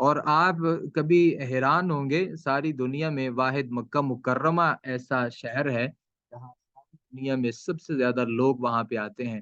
اور آپ کبھی حیران ہوں گے، ساری دنیا میں واحد مکہ مکرمہ ایسا شہر ہے جہاں ساری دنیا میں سب سے زیادہ لوگ وہاں پہ آتے ہیں،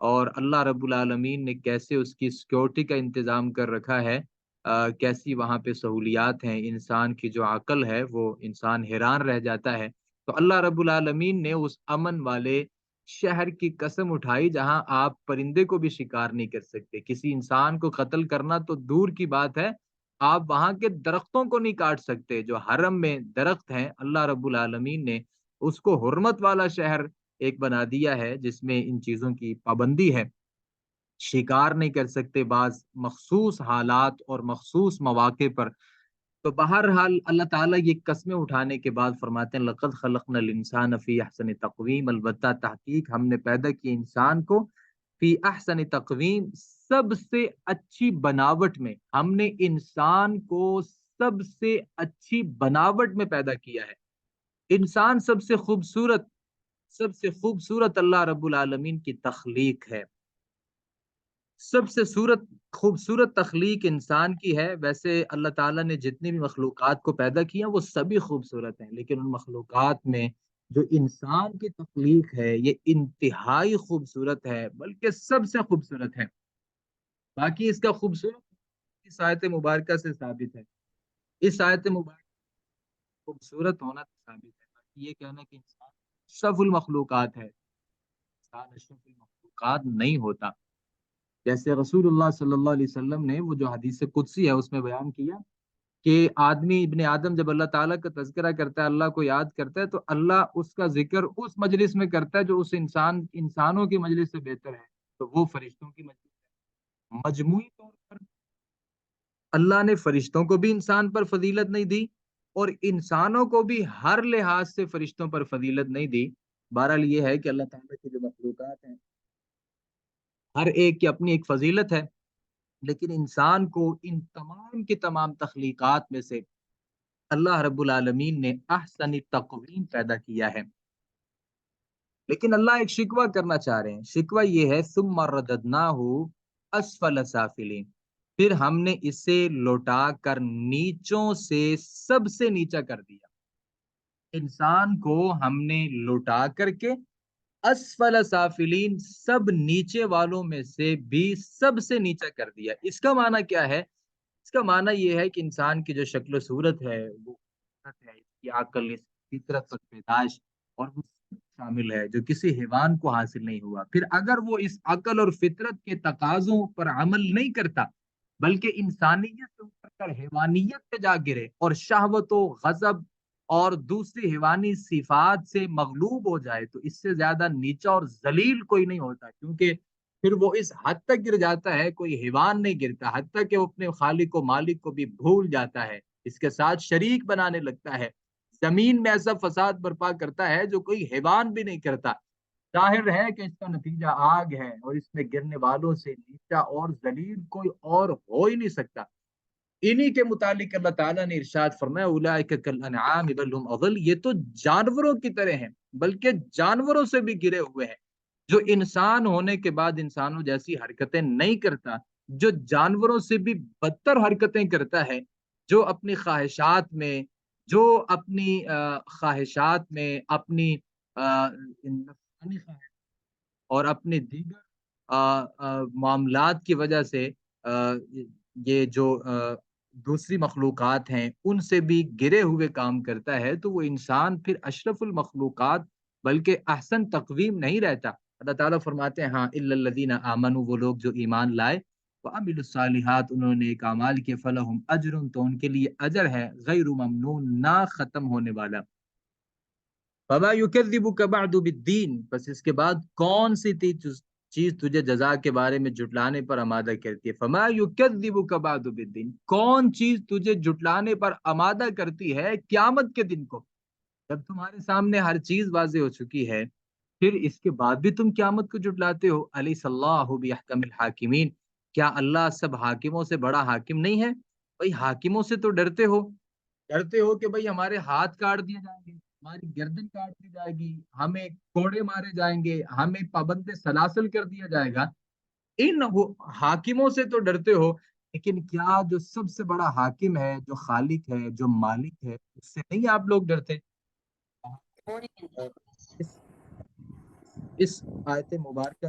اور اللہ رب العالمین نے کیسے اس کی سیکورٹی کا انتظام کر رکھا ہے، کیسی وہاں پہ سہولیات ہیں، انسان کی جو عقل ہے وہ انسان حیران رہ جاتا ہے۔ تو اللہ رب العالمین نے اس امن والے شہر کی قسم اٹھائی جہاں آپ پرندے کو بھی شکار نہیں کر سکتے، کسی انسان کو قتل کرنا تو دور کی بات ہے، آپ وہاں کے درختوں کو نہیں کاٹ سکتے، جو حرم میں درخت ہیں اللہ رب العالمین نے اس کو حرمت والا شہر ایک بنا دیا ہے، جس میں ان چیزوں کی پابندی ہے، شکار نہیں کر سکتے بعض مخصوص حالات اور مخصوص مواقع پر۔ تو بہرحال اللہ تعالیٰ یہ قسمیں اٹھانے کے بعد فرماتے ہیں لقد خلقنا الانسان فی احسن تقویم، البتہ تحقیق ہم نے پیدا کی انسان کو فی احسن تقویم، سب سے اچھی بناوٹ میں، ہم نے انسان کو سب سے اچھی بناوٹ میں پیدا کیا ہے۔ انسان سب سے خوبصورت اللہ رب العالمین کی تخلیق ہے، سب سے خوبصورت تخلیق انسان کی ہے۔ ویسے اللہ تعالیٰ نے جتنی بھی مخلوقات کو پیدا کیا وہ سبھی خوبصورت ہیں، لیکن ان مخلوقات میں جو انسان کی تخلیق ہے یہ انتہائی خوبصورت ہے، بلکہ سب سے خوبصورت ہے۔ باقی اس کا خوبصورت اس آیت مبارکہ سے ثابت ہے، اس آیت مبارکہ خوبصورت ہونا ثابت ہے، باقی یہ کہنا کہ انسان اشرف المخلوقات ہے، انسان اشرف المخلوقات نہیں ہوتا۔ جیسے رسول اللہ صلی اللہ علیہ وسلم نے وہ جو حدیث قدسی ہے اس میں بیان کیا کہ آدمی ابن آدم جب اللہ تعالیٰ کا تذکرہ کرتا ہے، اللہ کو یاد کرتا ہے، تو اللہ اس کا ذکر اس مجلس میں کرتا ہے جو اس انسانوں کی مجلس سے بہتر ہے، تو وہ فرشتوں کی مجلس ہے۔ مجموعی طور پر اللہ نے فرشتوں کو بھی انسان پر فضیلت نہیں دی، اور انسانوں کو بھی ہر لحاظ سے فرشتوں پر فضیلت نہیں دی۔ بہرحال یہ ہے کہ اللہ تعالیٰ کی جو مخلوقات ہیں ہر ایک کی اپنی ایک فضیلت ہے، لیکن انسان کو ان تمام کی تمام تخلیقات میں سے اللہ رب العالمین نے احسن تقویم پیدا کیا ہے۔ لیکن اللہ ایک شکوہ کرنا چاہ رہے ہیں، شکوہ یہ ہے ثم رددناہ اسفل سافلین، پھر ہم نے اسے لوٹا کر نیچوں سے سب سے نیچا کر دیا۔ انسان کو ہم نے لوٹا کر کے اسفل سافلین، سب نیچے والوں میں سے بھی سب سے نیچا کر دیا۔ اس کا معنی کیا ہے؟ اس کا معنی یہ ہے کہ انسان کی جو شکل و صورت ہے وہ فطرت ہے، اس کی عقل، اس کی فطرت اور پیدائش، اور وہ سب شامل ہے جو کسی حیوان کو حاصل نہیں ہوا۔ پھر اگر وہ اس عقل اور فطرت کے تقاضوں پر عمل نہیں کرتا، بلکہ انسانیت سے اتر کر حیوانیت پہ جا گرے اور شہوت و غضب اور دوسری حیوانی صفات سے مغلوب ہو جائے، تو اس سے زیادہ نیچا اور ذلیل کوئی نہیں ہوتا، کیونکہ پھر وہ اس حد تک گر جاتا ہے، کوئی حیوان نہیں گرتا، حتیٰ کہ وہ اپنے خالق و مالک کو بھی بھول جاتا ہے، اس کے ساتھ شریک بنانے لگتا ہے، زمین میں ایسا فساد برپا کرتا ہے جو کوئی حیوان بھی نہیں کرتا۔ ظاہر ہے کہ اس کا نتیجہ آگ ہے، اور اس میں گرنے والوں سے نیچا اور ذلیل کوئی اور ہو ہی نہیں سکتا۔ انہی کے متعلق اللہ تعالیٰ نے ارشاد فرمایا اولئک کالانعام بل هم اضل، یہ تو جانوروں کی طرح ہیں، بلکہ جانوروں سے بھی گرے ہوئے ہیں۔ جو انسان ہونے کے بعد انسانوں جیسی حرکتیں نہیں کرتا، جو جانوروں سے بھی بدتر حرکتیں کرتا ہے، جو اپنی خواہشات میں جو اپنی خواہشات میں اپنی نفسانی خواہش اور اپنے دیگر معاملات کی وجہ سے یہ جو دوسری مخلوقات ہیں ان سے بھی گرے ہوئے کام کرتا ہے، تو وہ انسان پھر اشرف المخلوقات بلکہ احسن تقویم نہیں رہتا۔ اللہ تعالیٰ فرماتے ہیں ہاں الا الذین آمنوا، وہ لوگ جو ایمان لائے، وعملوا الصالحات، انہوں نے ایک اعمال کے، فلہم اجر، تو ان کے لیے اجر ہے، غیر ممنون، نہ ختم ہونے والا۔ فما یکذبک بعد بالدین، بس اس کے بعد کون سی چیز تجھے جزا کے بارے میں جھٹلانے پر آمادہ کرتی ہے؟ فما یکذبک بعد بالدین، کون چیز تجھے جھٹلانے پر آمادہ کرتی ہے قیامت کے دن کو؟ جب تمہارے سامنے ہر چیز واضح ہو چکی ہے، پھر اس کے بعد بھی تم قیامت کو جھٹلاتے ہو؟ الیس اللہ باحکم الحاکمین، کیا اللہ سب حاکموں سے بڑا حاکم نہیں ہے؟ بھائی حاکموں سے تو ڈرتے ہو کہ بھائی ہمارے ہاتھ کاٹ دیے جائیں گے، ہماری گردن کاٹ دی جائے گی، ہمیں کوڑے مارے جائیں گے، ہمیں پابند سلاسل کر دیا جائے گا۔ ان حاکموں سے تو ڈرتے ہو، لیکن کیا جو سب سے بڑا حاکم ہے، جو خالق ہے، جو مالک ہے، اس سے نہیں آپ لوگ ڈرتے؟ اس اس آیت مبارکہ